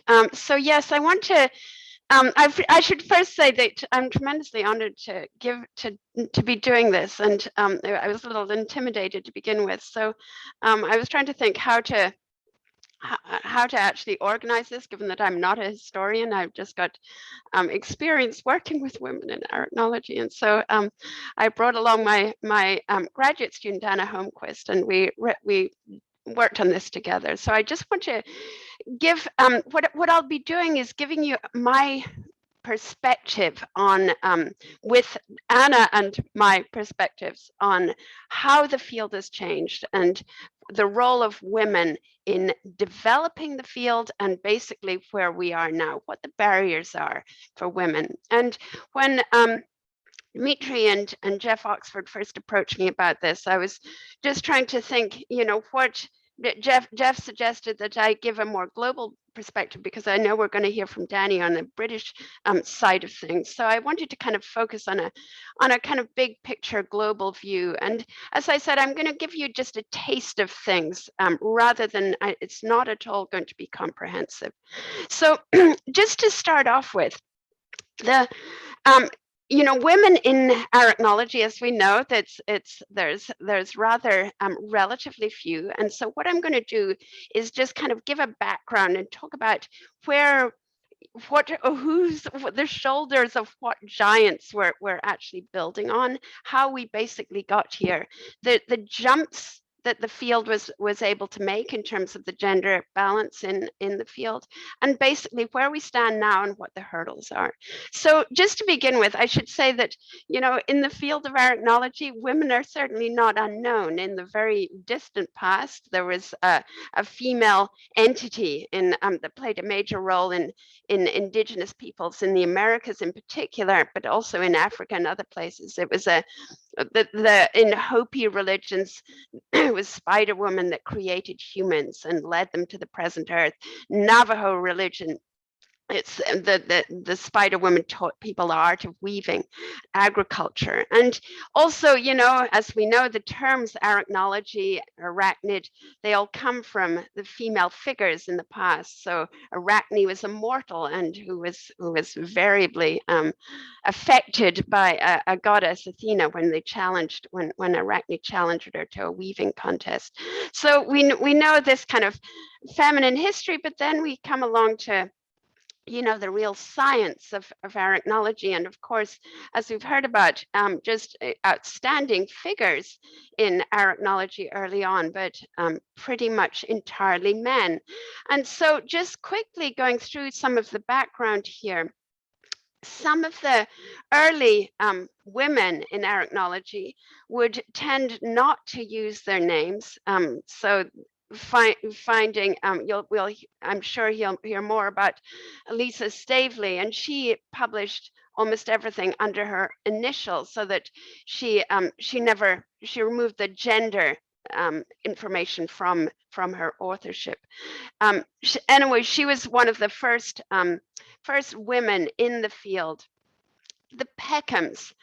right. So yes, I want to. I should first say that I'm tremendously honored to be doing this, and I was a little intimidated to begin with. So I was trying to think how to actually organize this, given that I'm not a historian. I've just got experience working with women in arachnology, and so I brought along my graduate student Anna Holmquist, and we worked on this together. So I just want to give what I'll be doing is giving you my perspective on with Anna and my perspectives on how the field has changed and the role of women in developing the field, and basically where we are now, what the barriers are for women. And when Dimitri and Jeff Oxford first approached me about this, I was just trying to think, what Jeff suggested that I give a more global perspective, because I know we're going to hear from Danny on the British side of things. So I wanted to kind of focus on a kind of big picture global view. And as I said, I'm going to give you just a taste of things rather than, it's not at all going to be comprehensive. So just to start off with, women in arachnology, as we know, there's rather relatively few. And so what I'm going to do is just kind of give a background and talk about who's the shoulders of what giants we're actually building on, how we basically got here, the jumps that the field was able to make in terms of the gender balance in the field, and basically where we stand now and what the hurdles are. So just to begin with, I should say that, in the field of arachnology, women are certainly not unknown. In the very distant past, there was a female entity that played a major role in indigenous peoples in the Americas in particular, but also in Africa and other places. It was in Hopi religions, it was Spider Woman that created humans and led them to the present earth. Navajo religion, it's the Spider Woman taught people the art of weaving, agriculture. And also, as we know, the terms arachnology, arachnid, they all come from the female figures in the past. So Arachne was a mortal and who was variably affected by a goddess, Athena, when Arachne challenged her to a weaving contest. So we know this kind of feminine history, but then we come along to the real science of arachnology. And of course, as we've heard about, just outstanding figures in arachnology early on, but pretty much entirely men. And so just quickly going through some of the background here, some of the early women in arachnology would tend not to use their names. So finding I'm sure you'll hear more about Lisa Stavely, and she published almost everything under her initials, so that she removed the gender information from her authorship. Anyway, she was one of the first women in the field. The Peckhams,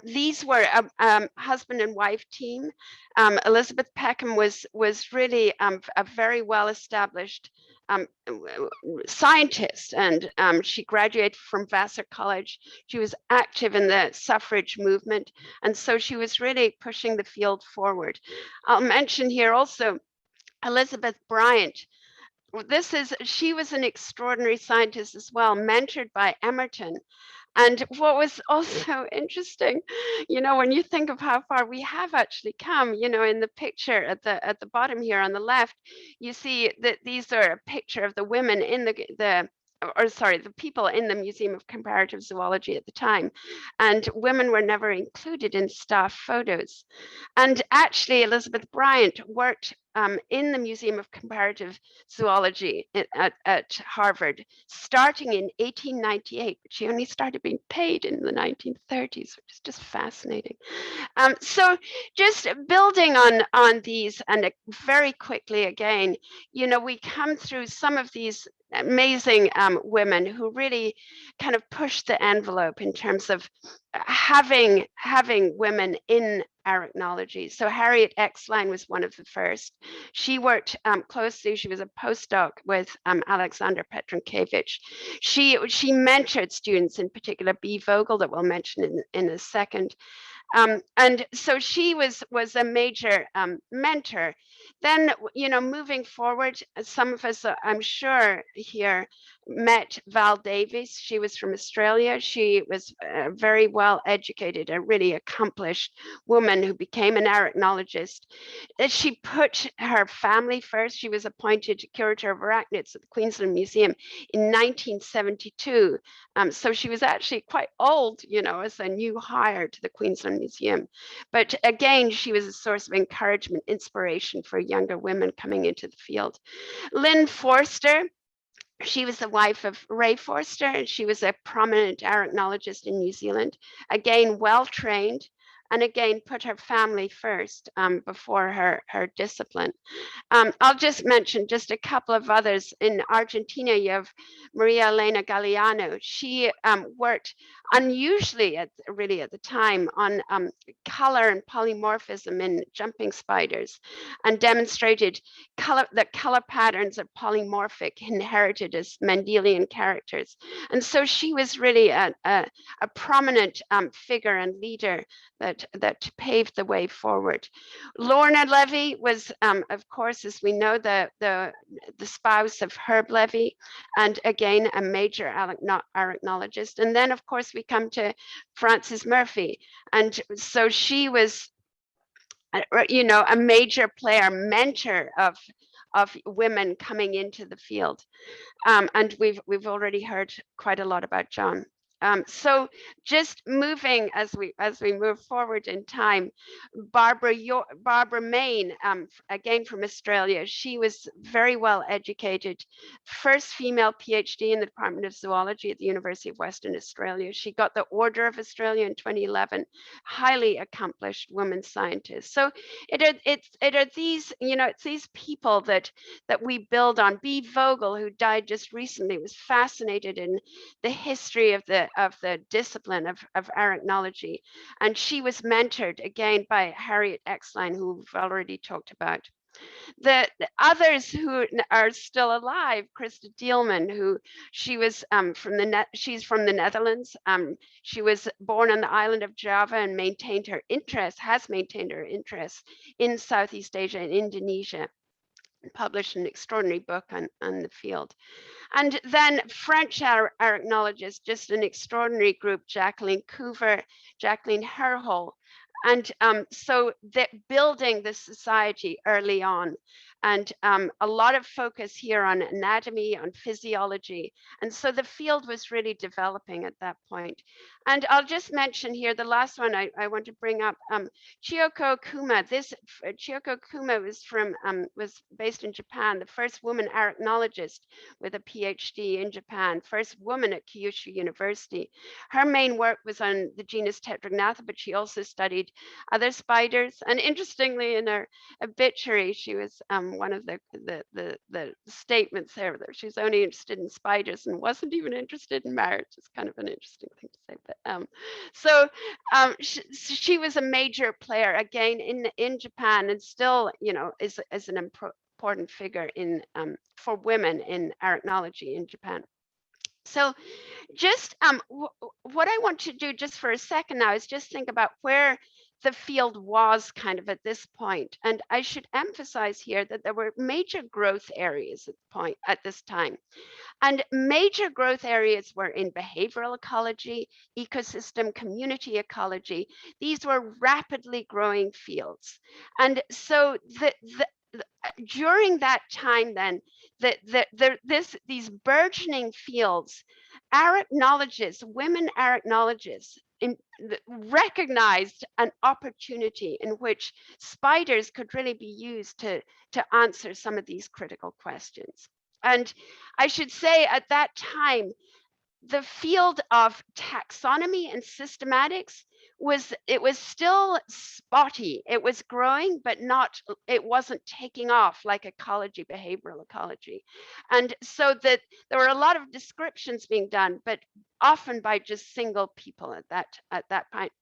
these were a husband and wife team. Elizabeth Peckham was really a very well-established scientist, and she graduated from Vassar College. She was active in the suffrage movement, and so she was really pushing the field forward. I'll mention here also Elizabeth Bryant. She was an extraordinary scientist as well, mentored by Emerton. And what was also interesting, when you think of how far we have actually come, in the picture at the bottom here on the left, you see that these are a picture of the women in the people in the Museum of Comparative Zoology at the time, and women were never included in staff photos. And actually, Elizabeth Bryant worked in the Museum of Comparative Zoology at Harvard, starting in 1898, but she only started being paid in the 1930s, which is just fascinating. So just building on these, and very quickly again, we come through some of these amazing women who really kind of pushed the envelope in terms of having women in arachnology. So Harriet Exline was one of the first. She worked closely. She was a postdoc with Alexander Petronkevich. She mentored students, in particular B. Vogel, that we'll mention in a second. And so she was a major mentor. Then, moving forward, some of us, I'm sure, here met Val Davies. She was from Australia. She was a very well educated, a really accomplished woman who became an arachnologist. She put her family first. She was appointed curator of arachnids at the Queensland Museum in 1972. So she was actually quite old, as a new hire to the Queensland Museum. But again, she was a source of encouragement, inspiration for younger women coming into the field. Lynn Forster, she was the wife of Ray Forster, and she was a prominent arachnologist in New Zealand. Again, well trained, and again, put her family first before her discipline. I'll just mention just a couple of others. In Argentina, you have Maria Elena Galeano. She worked unusually at the time on color and polymorphism in jumping spiders, and demonstrated that color patterns are polymorphic, inherited as Mendelian characters. And so she was really a prominent figure and leader that paved the way forward. Lorna Levy was, of course, as we know, the spouse of Herb Levy, and again, a major arachnologist. And then, of course, we come to Frances Murphy. And so she was, a major player, mentor of women coming into the field. And we've already heard quite a lot about John. So just moving as we move forward in time, Barbara Main, again from Australia, she was very well educated, first female PhD in the Department of Zoology at the University of Western Australia. She got the Order of Australia in 2011, highly accomplished woman scientist. So it are these, it's these people that we build on. B. Vogel, who died just recently, was fascinated in the history of the discipline of arachnology, and she was mentored again by Harriet Exline, who we've already talked about. The others who are still alive, Krista Dielman, who she was she's from the Netherlands. She was born on the island of Java and has maintained her interest in Southeast Asia and Indonesia. Published an extraordinary book on the field. And then French arachnologists, just an extraordinary group, Jacqueline Couver, Jacqueline Herhol. And so building the society early on, and a lot of focus here on anatomy, on physiology. And so the field was really developing at that point. And I'll just mention here, the last one I want to bring up, Chiyoko Kuma. Chiyoko Kuma was based in Japan, the first woman arachnologist with a PhD in Japan, first woman at Kyushu University. Her main work was on the genus Tetragnatha, but she also studied other spiders. And interestingly, in her obituary, she was one of the statements there that she's only interested in spiders and wasn't even interested in marriage. It's kind of an interesting thing to say. But she was a major player again in Japan, and still, is an important figure in for women in arachnology in Japan. So just what I want to do just for a second now is just think about where the field was kind of at this point. And I should emphasize here that there were major growth areas at this time. And major growth areas were in behavioral ecology, ecosystem, community ecology. These were rapidly growing fields. And so during that time then, these burgeoning fields, arachnologists, women arachnologists, recognized an opportunity in which spiders could really be used to answer some of these critical questions. And I should say at that time, the field of taxonomy and systematics it was still spotty. It was growing, but it wasn't taking off like ecology, behavioral ecology. And so that there were a lot of descriptions being done, but often by just single people at that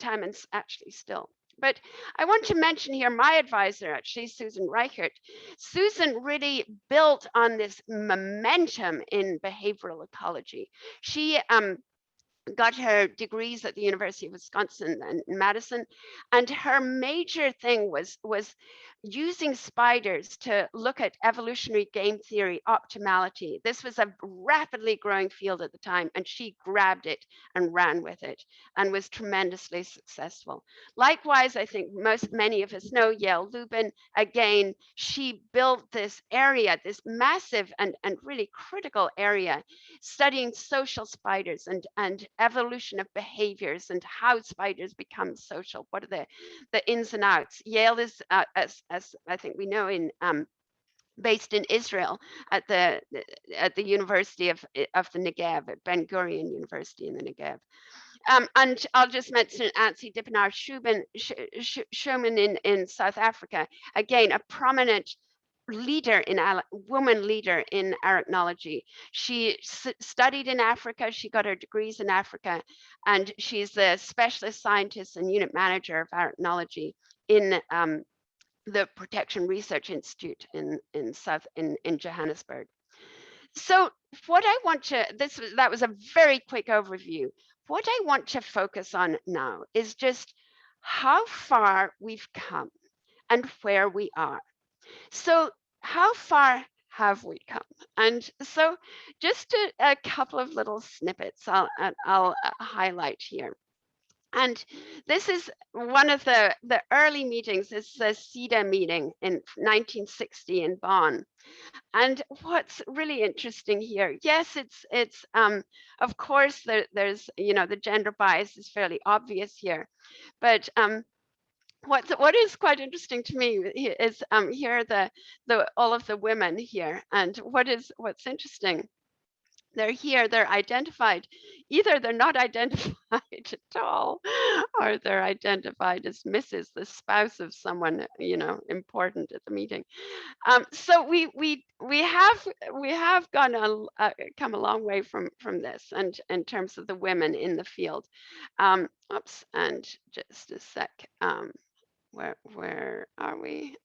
time, and actually still. But I want to mention here my advisor, actually, Susan Riechert. Susan really built on this momentum in behavioral ecology. She got her degrees at the University of Wisconsin and Madison, and her major thing was using spiders to look at evolutionary game theory optimality. This was a rapidly growing field at the time, and she grabbed it and ran with it and was tremendously successful. Likewise, I think many of us know Yael Lubin. Again, she built this area, this massive and really critical area, studying social spiders and evolution of behaviors and how spiders become social. What are the ins and outs? Yale is, as I think we know, based in Israel at the University of the Negev, at Ben Gurion University in the Negev. And I'll just mention Antje Dippenaar Schumann in South Africa, again a prominent woman leader in arachnology. She studied in Africa, she got her degrees in Africa, and she's the specialist scientist and unit manager of arachnology in the Protection Research Institute in Johannesburg. So what I want to, that was a very quick overview. What I want to focus on now is just how far we've come and where we are. So how far have we come? And so just a couple of little snippets I'll highlight here. And this is one of the early meetings. It's the CEDA meeting in 1960 in Bonn. And what's really interesting here, yes, it's of course there's the gender bias is fairly obvious here, but what is quite interesting to me is here are the all of the women here, and what's interesting, they're here, they're identified, either they're not identified at all, or they're identified as Mrs., the spouse of someone important at the meeting. So we have come a long way from this, and in terms of the women in the field. Oops, and just a sec. Where are we?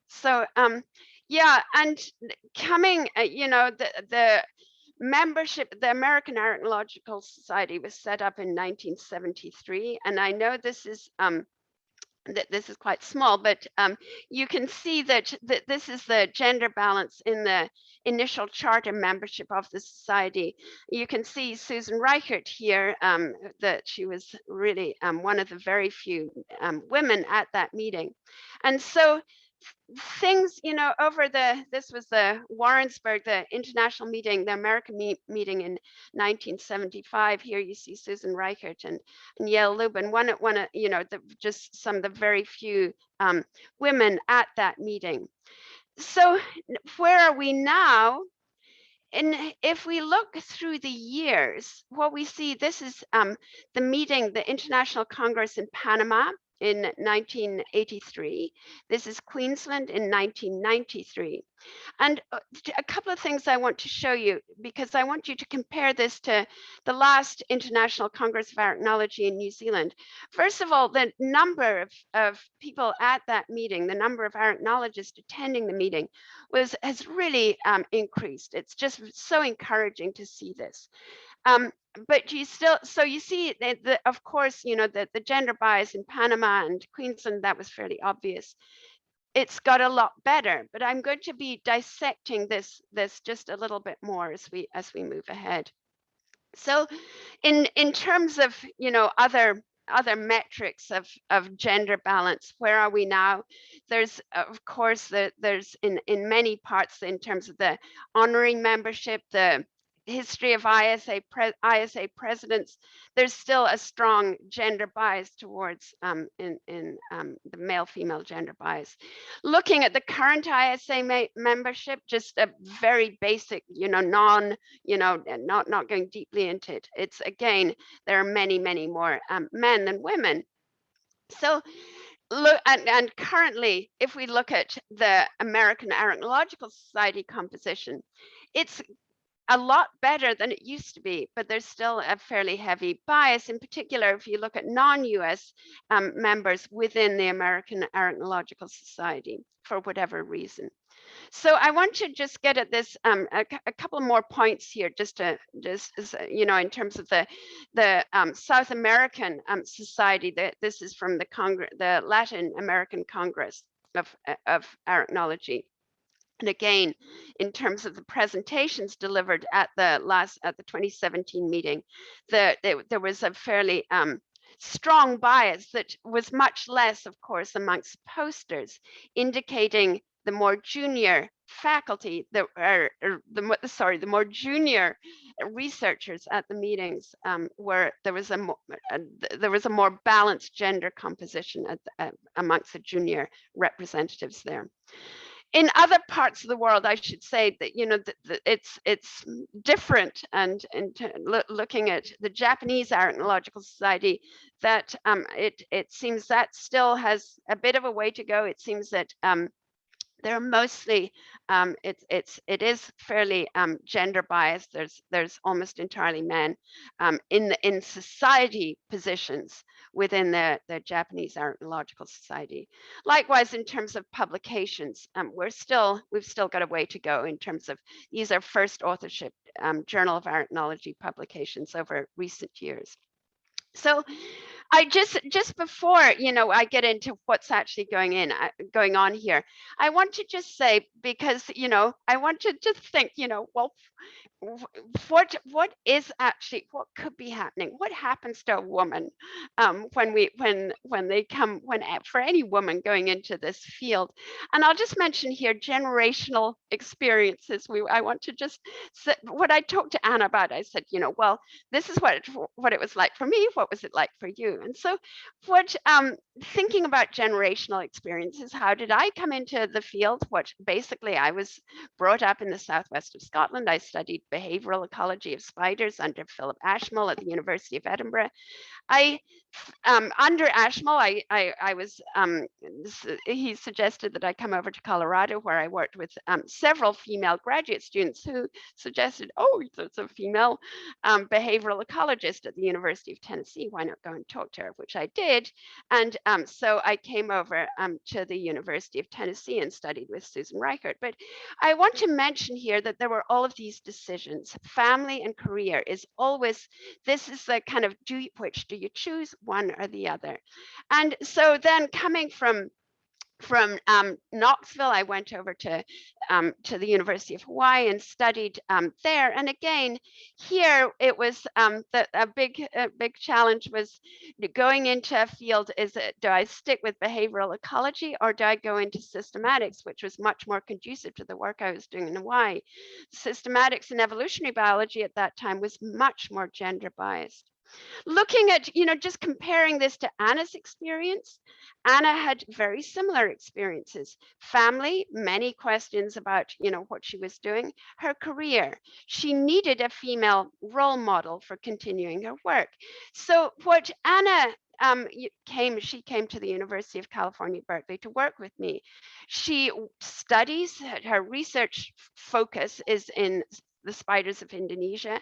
So yeah, and coming, the membership, the American Arachnological Society was set up in 1973, and I know this is this is quite small, but you can see that this is the gender balance in the initial charter membership of the society. You can see Susan Riechert here, that she was really one of the very few women at that meeting. And so things, this was the Warrensburg, the international meeting, the American meeting in 1975. Here you see Susan Riechert and Yael Lubin, just some of the very few women at that meeting. So where are we now? And if we look through the years, what we see, this is the meeting, the International Congress in Panama in 1983. This is Queensland in 1993. And a couple of things I want to show you, because I want you to compare this to the last International Congress of Arachnology in New Zealand. First of all, the number of people at that meeting, the number of arachnologists attending the meeting has really increased. It's just so encouraging to see this. But you see that, of course, the gender bias in Panama and Queensland, that was fairly obvious. It's got a lot better, but I'm going to be dissecting this just a little bit more as we move ahead. So in terms of other metrics of gender balance, where are we now? There's of course there's in many parts in terms of the honoring membership, the history of ISA presidents, there's still a strong gender bias towards in the male-female gender bias. Looking at the current ISA membership, just a very basic, not going deeply into it. It's again, there are many more men than women. So look, and currently, if we look at the American Arachnological Society composition, it's a lot better than it used to be, but there's still a fairly heavy bias, in particular if you look at non-US members within the American Arachnological Society, for whatever reason. So I want to just get at this a couple more points here, just in terms of the South American Society. This is from the Latin American Congress of Arachnology. And again, in terms of the presentations delivered at the 2017 meeting, there was a fairly strong bias that was much less, of course, amongst posters, indicating the more junior faculty, the more junior researchers at the meetings, where there was a more balanced gender composition amongst the junior representatives there. In other parts of the world, I should say that it's different. And looking at the Japanese Arachnological Society, that it seems that still has a bit of a way to go. It seems that they're mostly it is fairly gender biased. There's almost entirely men in society positions within the Japanese Arachnological Society. Likewise, in terms of publications, we've still got a way to go in terms of, these are first authorship Journal of Arachnology publications over recent years. So I just before I get into what's actually going on here, I want to just say, because I want to just think, well, what could be happening? What happens to a woman for any woman going into this field? And I'll just mention here generational experiences. I want to just say, what I talked to Anna about, I said, well, this is what it was like for me. What was it like for you? And so thinking about generational experiences, how did I come into the field? Basically, I was brought up in the southwest of Scotland. I studied behavioral ecology of spiders under Philip Ashmole at the University of Edinburgh. Under Ashmole, he suggested that I come over to Colorado, where I worked with several female graduate students who suggested, oh, there's a female behavioral ecologist at the University of Tennessee. Why not go and talk to her? Which I did. And so I came over to the University of Tennessee and studied with Susan Riechert. But I want to mention here that there were all of these decisions. Family and career is always, this is the kind of, which do you choose, one or the other? And so then coming from Knoxville, I went over to the University of Hawaii and studied there. And again, here it was a big challenge was going into a field. Do I stick with behavioral ecology, or do I go into systematics, which was much more conducive to the work I was doing in Hawaii? Systematics and evolutionary biology at that time was much more gender biased. Looking at, just comparing this to Anna's experience, Anna had very similar experiences. Family, many questions about, what she was doing. Her career, she needed a female role model for continuing her work. So what Anna she came to the University of California, Berkeley to work with me. She studies, her research focus is in the spiders of Indonesia.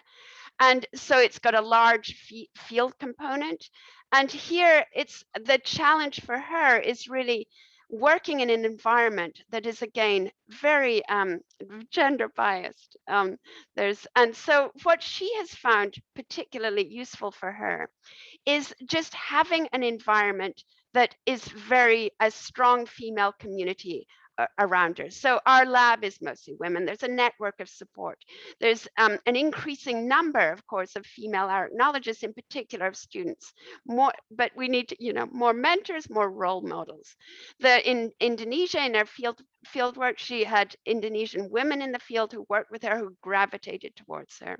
And so it's got a large field component. And here it's the challenge for her is really working in an environment that is, again, very gender biased. And so what she has found particularly useful for her is just having an environment that is a strong female community around her. So our lab is mostly women. There's a network of support. There's an increasing number, of course, of female arachnologists, in particular of students. More, but we need, more mentors, more role models. In Indonesia, in her field work, she had Indonesian women in the field who worked with her, who gravitated towards her.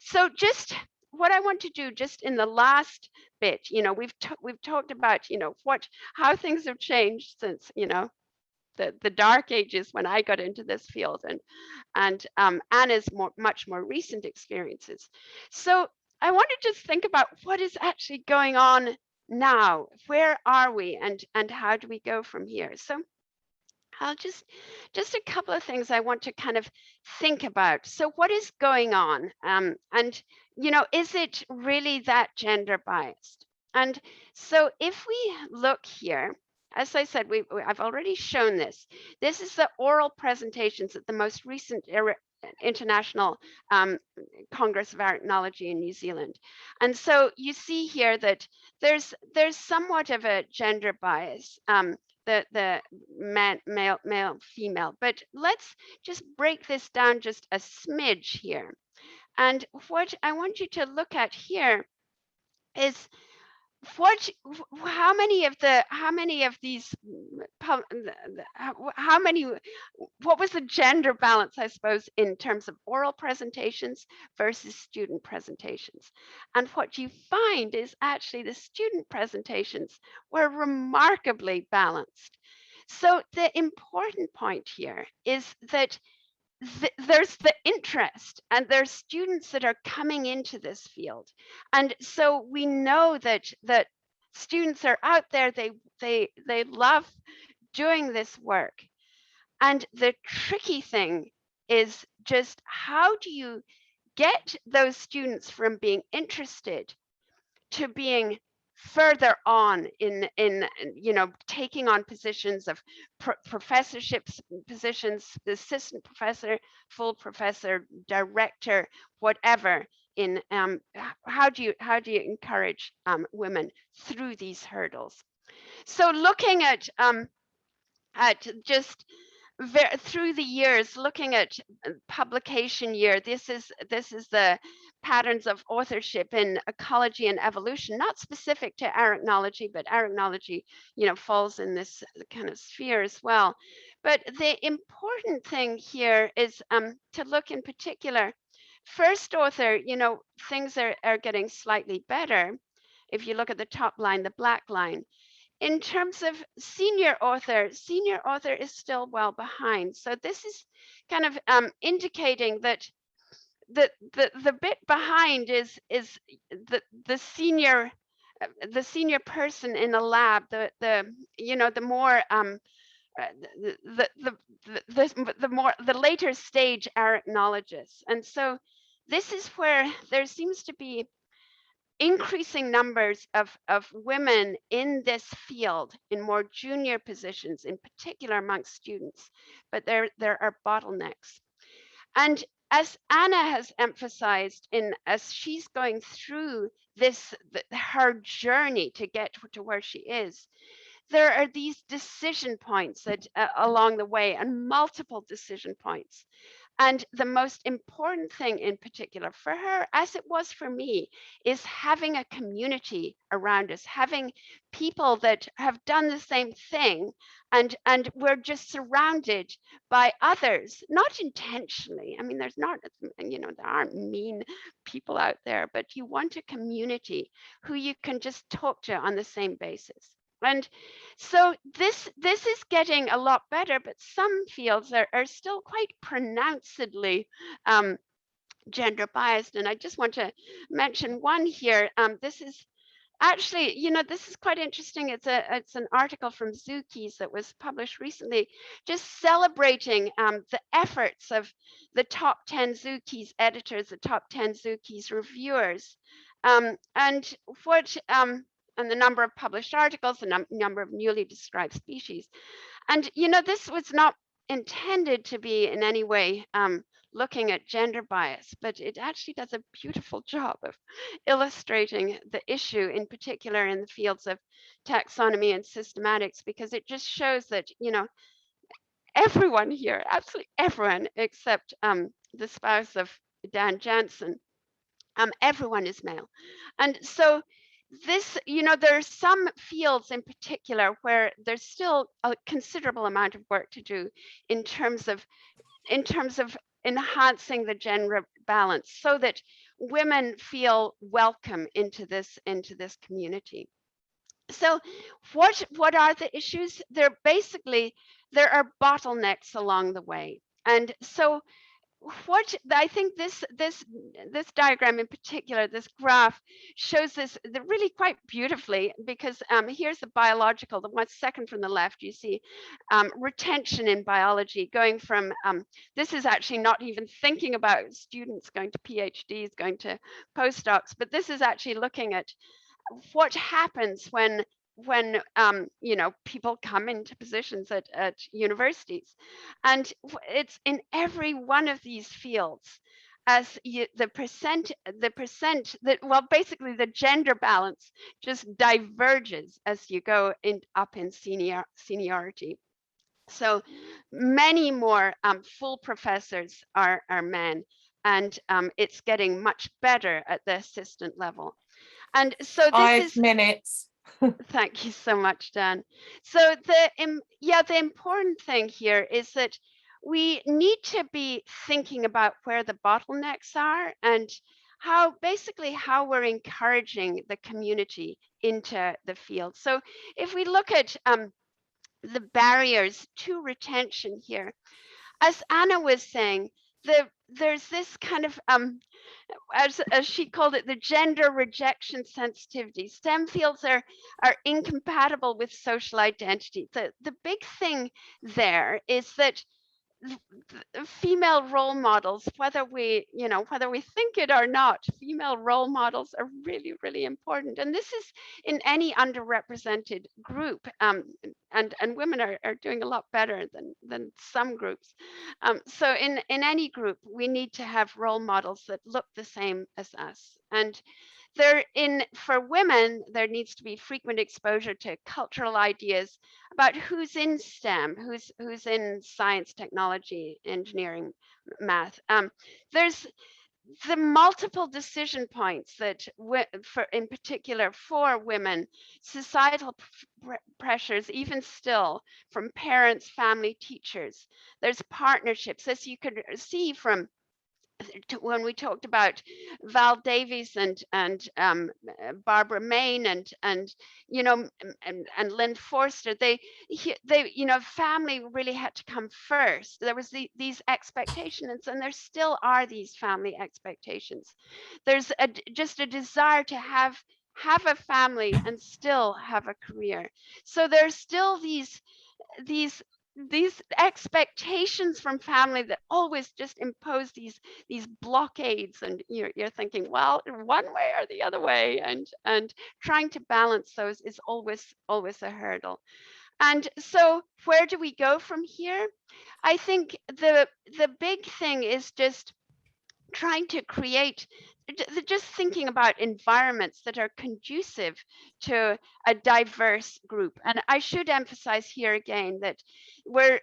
So just what I want to do just in the last bit, we've talked about, how things have changed since, the dark ages when I got into this field, and Anna's much more recent experiences. So I want to just think about what is actually going on now. Where are we, and how do we go from here? So I'll just a couple of things I want to kind of think about. So what is going on? And is it really that gender biased? And so if we look here, as I said, I've already shown this. This is the oral presentations at the most recent International Congress of Arachnology in New Zealand. And so you see here that there's somewhat of a gender bias. The male, female. But let's just break this down just a smidge here. And what I want you to look at here is how many of these how many what was the gender balance, I suppose, in terms of oral presentations versus student presentations. And what you find is actually the student presentations were remarkably balanced. So the important point here is that there's the interest, and there's students that are coming into this field, and so we know that students are out there. They love doing this work, and the tricky thing is just how do you get those students from being interested to being further on in taking on positions of professorships, positions, assistant professor, full professor, director, whatever. In how do you encourage women through these hurdles? So looking at just through the years, looking at publication year, this is the patterns of authorship in ecology and evolution, not specific to arachnology, but arachnology, falls in this kind of sphere as well. But the important thing here is to look in particular. First author, things are getting slightly better. If you look at the top line, the black line. In terms of senior author is still well behind. So this is kind of indicating that the bit behind is the senior person in the lab, the more the later stage arachnologists. And so this is where there seems to be increasing numbers of women in this field in more junior positions, in particular amongst students, but there are bottlenecks. And as Anna has emphasized, as she's going through her journey to get to where she is, there are these decision points that along the way, and multiple decision points. And the most important thing in particular for her, as it was for me, is having a community around us, having people that have done the same thing, and we're just surrounded by others, not intentionally. I mean, there aren't mean people out there, but you want a community who you can just talk to on the same basis. And so this is getting a lot better, but some fields are still quite pronouncedly gender biased. And I just want to mention one here. This is actually, this is quite interesting. It's an article from Zookeys that was published recently, just celebrating the efforts of the top 10 Zookeys editors, the top 10 Zookeys reviewers, and what and the number of published articles, the number of newly described species. And this was not intended to be in any way looking at gender bias, but it actually does a beautiful job of illustrating the issue, in particular in the fields of taxonomy and systematics, because it just shows that everyone here, absolutely everyone except the spouse of Dan Jansen, everyone is male. And so this, there are some fields in particular where there's still a considerable amount of work to do in terms of in terms of enhancing the gender balance so that women feel welcome into this community. So what are the issues? There are bottlenecks along the way. And so what I think this diagram in particular, this graph shows this really quite beautifully, because here's the biological, the one second from the left. You see retention in biology going from this is actually not even thinking about students going to PhDs, going to postdocs, but this is actually looking at what happens when people come into positions at universities. And it's in every one of these fields, as the percent that, well, basically the gender balance just diverges as you go up in seniority. So many more full professors are men, and it's getting much better at the assistant level. And so this 5 is, minutes. thank you so much, Dan. So the important thing here is that we need to be thinking about where the bottlenecks are, and how we're encouraging the community into the field. So if we look at the barriers to retention here, as Anna was saying, there's this kind of as she called it, the gender rejection sensitivity. STEM fields are incompatible with social identity. The big thing there is that female role models, whether we think it or not, female role models are really, really important. And this is in any underrepresented group, and women are doing a lot better than some groups. So in any group, we need to have role models that look the same as us. And for women, there needs to be frequent exposure to cultural ideas about who's in STEM, who's in science, technology, engineering, math. There's the multiple decision points that, for in particular for women, societal pressures, even still from parents, family, teachers. There's partnerships, as you could see from when we talked about Val Davies Barbara Main and Lynn Forster. Family really had to come first. There was these expectations, and there still are these family expectations. There's just a desire to have a family and still have a career. So there's still these these expectations from family that always just impose these blockades, and you're thinking, well, one way or the other way, and trying to balance those is always a hurdle. And so where do we go from here? I think the big thing is just trying to create, just thinking about environments that are conducive to a diverse group. And I should emphasize here again that we're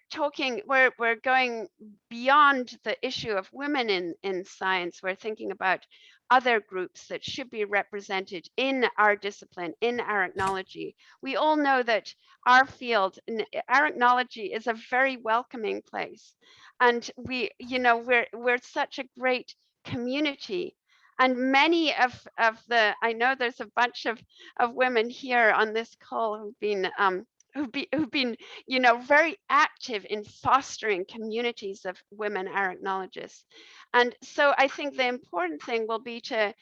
going beyond the issue of women in science. We're thinking about other groups that should be represented in our discipline, in arachnology. We all know that our field in arachnology is a very welcoming place, and we're such a great community. And many of I know there's a bunch of women here on this call who've been very active in fostering communities of women arachnologists. And so I think the important thing will be to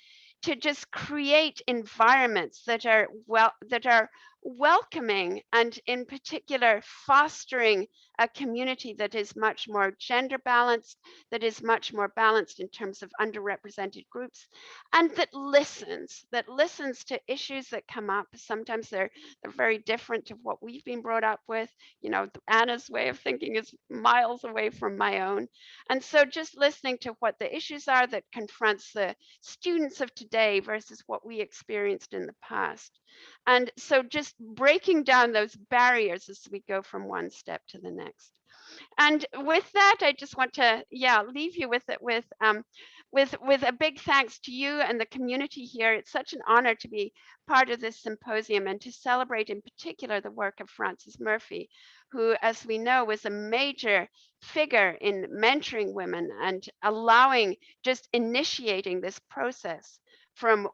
just create environments that are welcoming, and in particular fostering a community that is much more gender balanced, that is much more balanced in terms of underrepresented groups, and that listens to issues that come up. Sometimes they're very different to what we've been brought up with. Anna's way of thinking is miles away from my own. And so just listening to what the issues are that confronts the students of today versus what we experienced in the past. And so just breaking down those barriers as we go from one step to the next. And with that, I just want to, leave you with it with a big thanks to you and the community here. It's such an honor to be part of this symposium and to celebrate in particular the work of Frances Murphy, who, as we know, was a major figure in mentoring women and allowing, just initiating this process from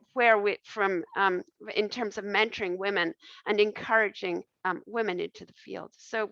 in terms of mentoring women and encouraging women into the field. So